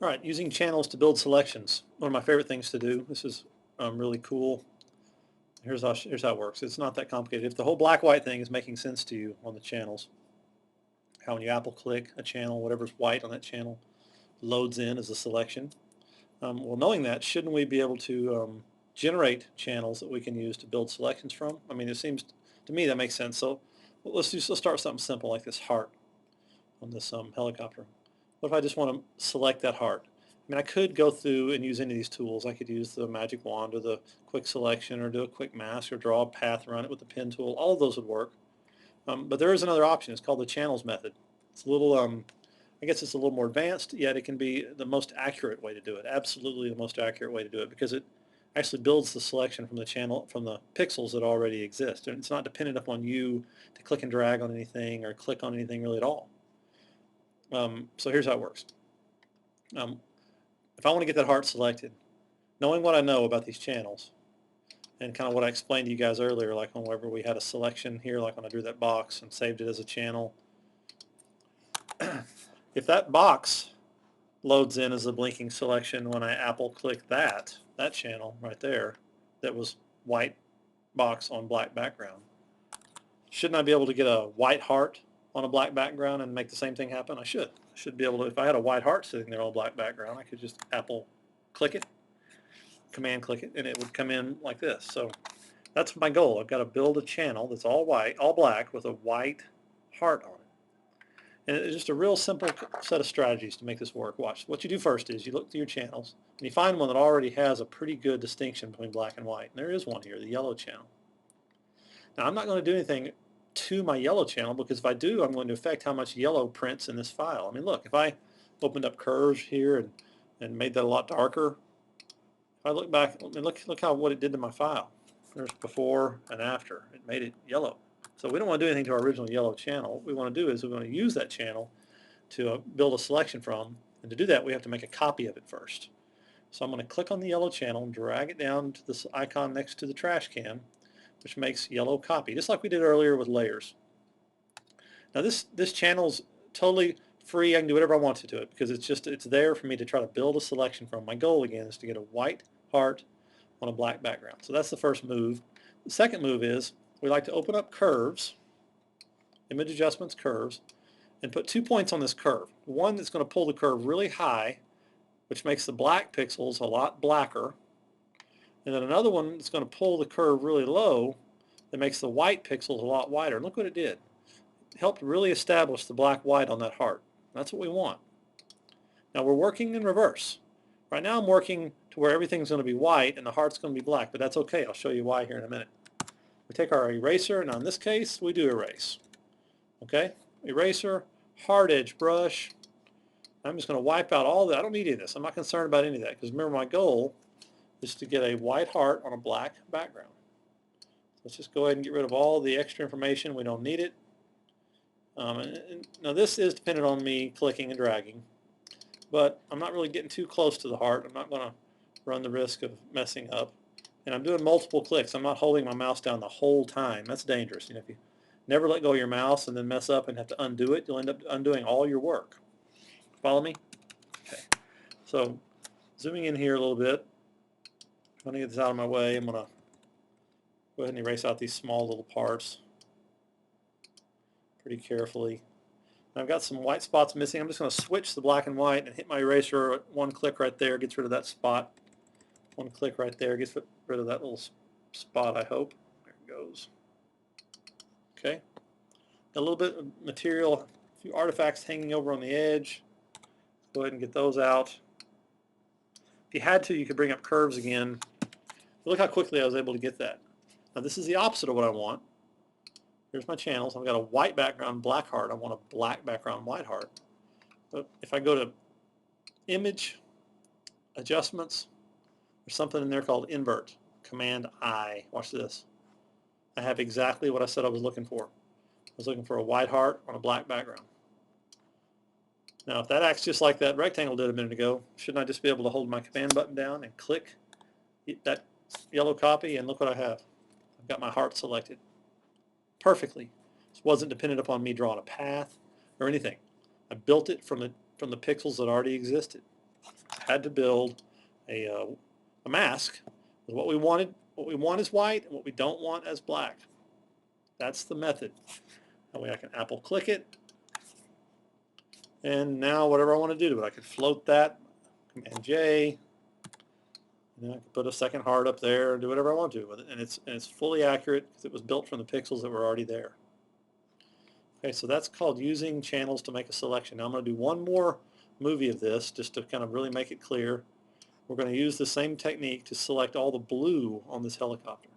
All right, using channels to build selections. One of my favorite things to do. This is really cool. Here's how it works. It's not that complicated. If the whole black-white thing is making sense to you on the channels, how when you Apple click a channel, whatever's white on that channel loads in as a selection. Well, knowing that, shouldn't we be able to generate channels that we can use to build selections from? I mean, it seems to me that makes sense. So let's start with something simple like this heart on this helicopter. What if I just want to select that heart? I mean, I could go through and use any of these tools. I could use the magic wand or the quick selection or do a quick mask or draw a path around it with the pen tool. All of those would work. But there is another option. It's called the channels method. It's a little, I guess it's a little more advanced, yet it can be the most accurate way to do it. Absolutely the most accurate way to do it because it actually builds the selection from the channel, from the pixels that already exist. And it's not dependent upon you to click and drag on anything or click on anything really at all. So here's how it works. If I want to get that heart selected, knowing what I know about these channels and kind of what I explained to you guys earlier, like whenever we had a selection here, like when I drew that box and saved it as a channel, if that box loads in as a blinking selection when I Apple click that channel right there that was white box on black background, shouldn't I be able to get a white heart on a black background and make the same thing happen? I should be able to. If I had a white heart sitting there on a black background, I could just Apple click it, command click it, and it would come in like this. So that's my goal. I've got to build a channel that's all white, all black with a white heart on it. And it's just a real simple set of strategies to make this work. Watch. What you do first is you look through your channels and you find one that already has a pretty good distinction between black and white. And there is one here, the yellow channel. Now I'm not going to do anything to my yellow channel because if I do, I'm going to affect how much yellow prints in this file. I mean, look, if I opened up curves here and made that a lot darker, if I look back, I mean, look how what it did to my file. There's before and after. It made it yellow. So we don't want to do anything to our original yellow channel. What we want to do is we want to use that channel to build a selection from. And to do that, we have to make a copy of it first. So I'm going to click on the yellow channel and drag it down to this icon next to the trash can, which makes yellow copy, just like we did earlier with layers. Now this channel's totally free. I can do whatever I want to it because it's there for me to try to build a selection from. My goal again is to get a white heart on a black background. So that's the first move. The second move is we like to open up curves, image adjustments curves, and put 2 points on this curve. One that's going to pull the curve really high, which makes the black pixels a lot blacker, and then another one that's going to pull the curve really low that makes the white pixels a lot whiter. And look what it did. It helped really establish the black-white on that heart. That's what we want. Now we're working in reverse. Right now I'm working to where everything's going to be white and the heart's going to be black, but that's okay. I'll show you why here in a minute. We take our eraser, and in this case we do erase. Okay? Eraser, hard edge brush. I'm just going to wipe out all that. I don't need any of this. I'm not concerned about any of that because remember my goal is to get a white heart on a black background. Let's just go ahead and get rid of all the extra information. We don't need it. Now this is dependent on me clicking and dragging, but I'm not really getting too close to the heart. I'm not going to run the risk of messing up. And I'm doing multiple clicks. I'm not holding my mouse down the whole time. That's dangerous. You know, if you never let go of your mouse and then mess up and have to undo it, you'll end up undoing all your work. Follow me? Okay. So zooming in here a little bit. I'm going to get this out of my way. I'm going to go ahead and erase out these small little parts pretty carefully. And I've got some white spots missing. I'm just going to switch the black and white and hit my eraser. One click right there gets rid of that spot. One click right there gets rid of that little spot, I hope. There it goes. Okay. A little bit of material, a few artifacts hanging over on the edge. Go ahead and get those out. If you had to, you could bring up curves again. Look how quickly I was able to get that. Now this is the opposite of what I want. Here's my channels. I've got a white background, black heart. I want a black background, white heart. But if I go to Image, Adjustments, there's something in there called Invert. Command I. Watch this. I have exactly what I said I was looking for. I was looking for a white heart on a black background. Now if that acts just like that rectangle did a minute ago, shouldn't I just be able to hold my command button down and click that yellow copy, and look what I have. I've got my heart selected perfectly. This wasn't dependent upon me drawing a path or anything. I built it from the pixels that already existed. had to build a mask with what we wanted. What we want is white and what we don't want as black. That's the method. That way I can Apple click it. And now whatever I want to do to it, I could float that, Command J. And I could put a second heart up there and do whatever I want to with it. And it's fully accurate because it was built from the pixels that were already there. Okay, so that's called using channels to make a selection. Now I'm going to do one more movie of this just to kind of really make it clear. We're going to use the same technique to select all the blue on this helicopter.